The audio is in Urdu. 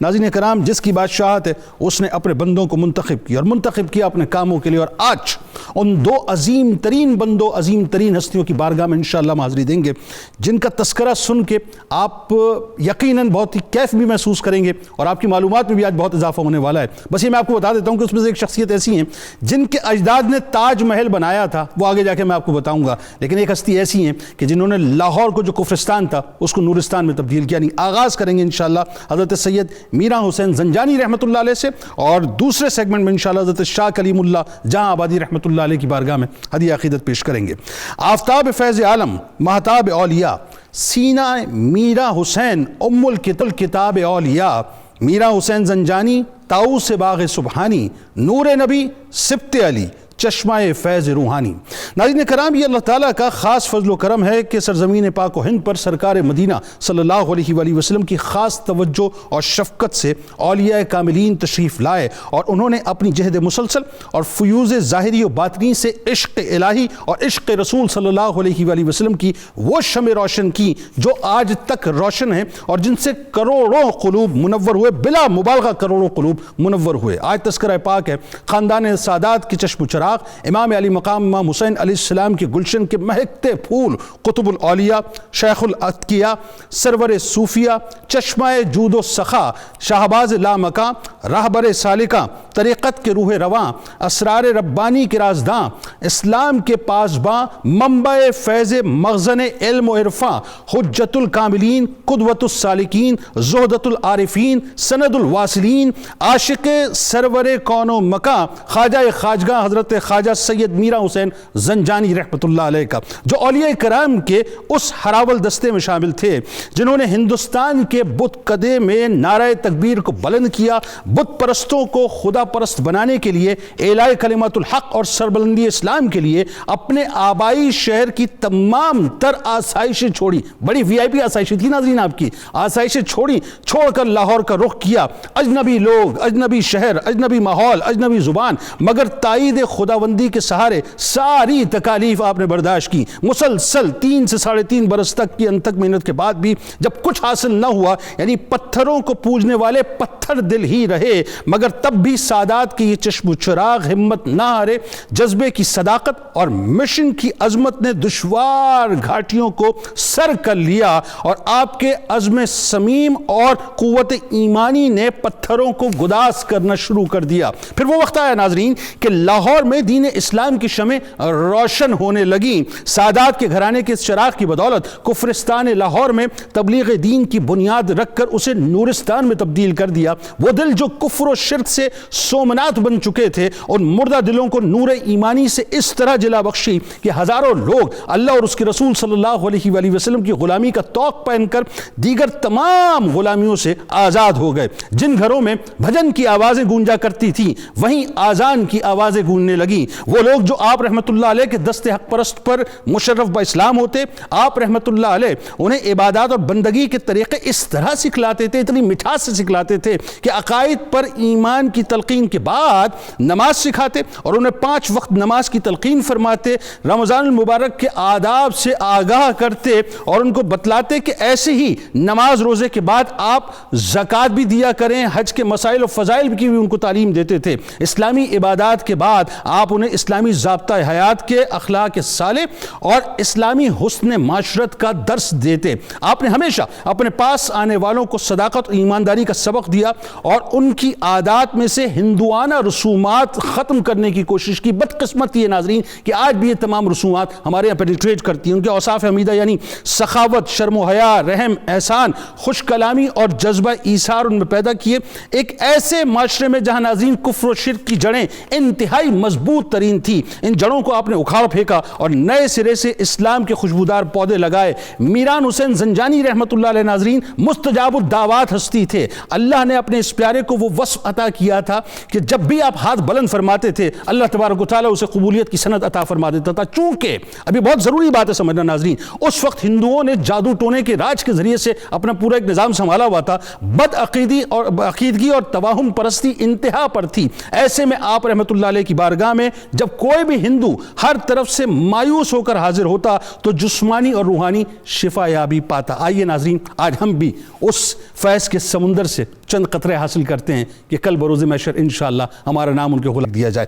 ناظرین کرام، جس کی بادشاہت ہے اس نے اپنے بندوں کو منتخب کیا اور منتخب کیا اپنے کاموں کے لیے، اور آج ان دو عظیم ترین بندوں، عظیم ترین ہستیوں کی بارگاہ میں انشاءاللہ حاضری دیں گے، جن کا تذکرہ سن کے آپ یقیناً بہت ہی کیف بھی محسوس کریں گے اور آپ کی معلومات میں بھی آج بہت اضافہ ہونے والا ہے۔ بس یہ میں آپ کو بتا دیتا ہوں کہ اس میں سے ایک شخصیت ایسی ہیں جن کے اجداد نے تاج محل بنایا تھا، وہ آگے جا کے میں آپ کو بتاؤں گا، لیکن ایک ہستی ایسی ہیں کہ جنہوں نے لاہور کو جو کفرستان تھا اس کو نورستان میں تبدیل کیا۔ آغاز کریں گے انشاءاللہ حضرت سید میرا حسین زنجانی رحمۃ اللہ علیہ سے، اور دوسرے سیگمنٹ میں انشاءاللہ حضرت شاہ کلیم اللہ جہاں آبادی رحمۃ اللہ علیہ کی بارگاہ میں ہدیہ عقیدت پیش کریں گے۔ آفتاب فیض عالم، مہتاب اولیاء، سینہ میرا حسین، ام الکتاب اولیاء، میرا حسین زنجانی، طاؤس باغ سبحانی، نور نبی، سبط علی، چشمہ فیض روحانی۔ ناظرین کرام، یہ اللہ تعالیٰ کا خاص فضل و کرم ہے کہ سرزمین پاک و ہند پر سرکار مدینہ صلی اللہ علیہ وآلہ وسلم کی خاص توجہ اور شفقت سے اولیاء کاملین تشریف لائے، اور انہوں نے اپنی جہد مسلسل اور فیوز ظاہری و باطنی سے عشق الہی اور عشق رسول صلی اللہ علیہ وآلہ وسلم کی وہ شمع روشن کی جو آج تک روشن ہیں، اور جن سے کروڑوں قلوب منور ہوئے، بلا مبالغہ کروڑوں قلوب منور ہوئے۔ آج تذکرہ پاک ہے خاندان سادات کی چشم و چراغ، امام علی مقام امام حسین علیہ السلام کے گلشن کے مہکتے پھول، قطب الاولیاء، شیخ الاتقیاء، سرور صوفیہ، چشمہ جود و سخا، شہباز لامکاں، راہبر سالکاں، طریقت کے روح رواں، اسرار ربانی کے رازداں، اسلام کے پاسباں، منبع فیض مخزن علم و عرفاں، حجت الکاملین، قدوۃ السالکین، زہدۃ العارفین، سند الواصلین، عاشق سرور کون و مکاں، خواجہ خواجگاں حضرت خواجہ سید میرا حسین زنجانی رحمۃ اللہ علیہ کا، جو اولیاء کرام کے اس ہراول دستے میں شامل تھے جنہوں نے ہندوستان کے بت کدے میں نعرہ تکبیر کو بلند کیا، بت پرستوں کو خدا پرست بنانے کے لیے، اعلاء کلمات الحق اور سربلندی اسلام کے لیے اپنے آبائی شہر کی تمام تر آسائشیں چھوڑی۔ بڑی وی آئی پی آسائشیں تھی ناظرین، آپ کی آسائشیں چھوڑ کر لاہور کا رخ کیا۔ اجنبی لوگ، اجنبی شہر، اجنبی ماحول، اجنبی زبان، مگر تائید خداوندی کے سہارے ساری تکالیف آپ نے برداشت کی۔ مسلسل 3 سے 3.5 برس تک کی انتھک محنت کے بعد بھی جب کچھ حاصل نہ ہوا، یعنی پتھروں کو پوجنے والے پتھر دل ہی رہے، مگر تب بھی سادات کی یہ چشم و چراغ ہمت نہ ہارے۔ جذبے کی صداقت اور مشن کی عظمت نے دشوار گھاٹیوں کو سر کر لیا، اور آپ کے عزم سمیم اور قوت ایمانی نے پتھروں کو گداز کرنا شروع کر دیا۔ پھر وہ وقت آیا ناظرین کہ لاہور میں دین اسلام کی شمع روشن ہونے لگیں۔ سادات کے گھرانے کے اس چراغ کی بدولت کفرستان لاہور میں تبلیغ دین کی بنیاد رکھ کر اسے نورستان میں تبدیل کر دیا۔ وہ دل جو کفر و شرک سے سومنات بن چکے تھے، ان مردہ دلوں کو نور ایمانی سے اس طرح جلا بخشی کہ ہزاروں لوگ اللہ اور اس کے رسول صلی اللہ علیہ وآلہ وسلم کی غلامی کا طوق پہن کر دیگر تمام غلامیوں سے آزاد ہو گئے۔ جن گھروں میں بھجن کی آوازیں گونجا کرتی تھیں، وہیں آذان کی آوازیں گونجنے لگیں۔ وہ لوگ جو آپ رحمت اللہ علیہ کے دست حق پرست پر مشرف با اسلام ہوتے، آپ رحمت اللہ علیہ انہیں عبادات اور بندگی کے طریقے اس طرح سکھلاتے تھے، اتنی مٹھاس سے سکھلاتے تھے کہ عقائد پر ایمان کی تلقین کے بعد نماز سکھاتے اور انہیں 5 وقت نماز کی تلقین فرماتے، رمضان المبارک کے آداب سے آگاہ کرتے اور ان کو بتلاتے کہ ایسے ہی نماز روزے کے بعد آپ زکوٰۃ بھی دیا کریں، حج کے مسائل و فضائل کی بھی ان کو تعلیم دیتے تھے۔ اسلامی عبادات کے بعد آپ انہیں اسلامی ضابطہ حیات کے، اخلاق صالح اور اسلامی حسن معاشرت کا درس دیتے۔ آپ نے ہمیشہ اپنے پاس آنے والوں کو صداقت اور ایمانداری کا سبق دیا اور ان کی عادات میں سے ہندوانہ رسومات ختم کرنے کی کوشش کی۔ بدقسمت یہ ناظرین کہ آج بھی یہ تمام رسومات ہمارے یہاں پینیٹریٹ کرتی ہیں۔ ان کے اوصاف حمیدہ یعنی سخاوت، شرم و حیا، رحم، احسان، خوش کلامی اور جذبہ ایثار ان میں پیدا کیے۔ ایک ایسے معاشرے میں جہاں ناظرین کفر و شرک کی جڑیں انتہائی مضبوط ترین تھی، ان جڑوں کو آپ نے اکھاڑ پھینکا اور نئے سرے سے اسلام کے خوشبودار پودے لگائے۔ میران حسین زنجانی رحمۃ اللہ علیہ ناظرین مستجاب الدعوات ہستی تھے۔ اللہ نے اپنے اس پیارے کو وہ وصف عطا کیا تھا کہ جب بھی آپ ہاتھ بلند فرماتے تھے اللہ تبارک و تعالیٰ اسے قبولیت کی سند عطا فرما دیتا تھا۔ چونکہ ابھی بہت ضروری بات ہے سمجھنا ناظرین، اس وقت ہندوؤں نے جادو ٹونے کے راج کے ذریعے سے اپنا پورا ایک نظام سنبھالا ہوا تھا۔ بد عقیدگی اور توہم پرستی انتہا پر تھی۔ ایسے میں آپ رحمۃ اللہ علیہ کی بارگاہ میں جب کوئی بھی ہندو ہر طرف سے مایوس ہو کر حاضر ہوتا تو جسمانی اور روحانی شفا یابی پاتا۔ آئیے ناظرین، آج ہم بھی اس فیض کے سمندر سے چند قطرے حاصل کرتے ہیں کہ کل بروز محشر انشاءاللہ ہمارا نام ان کے غلاف دیا جائے۔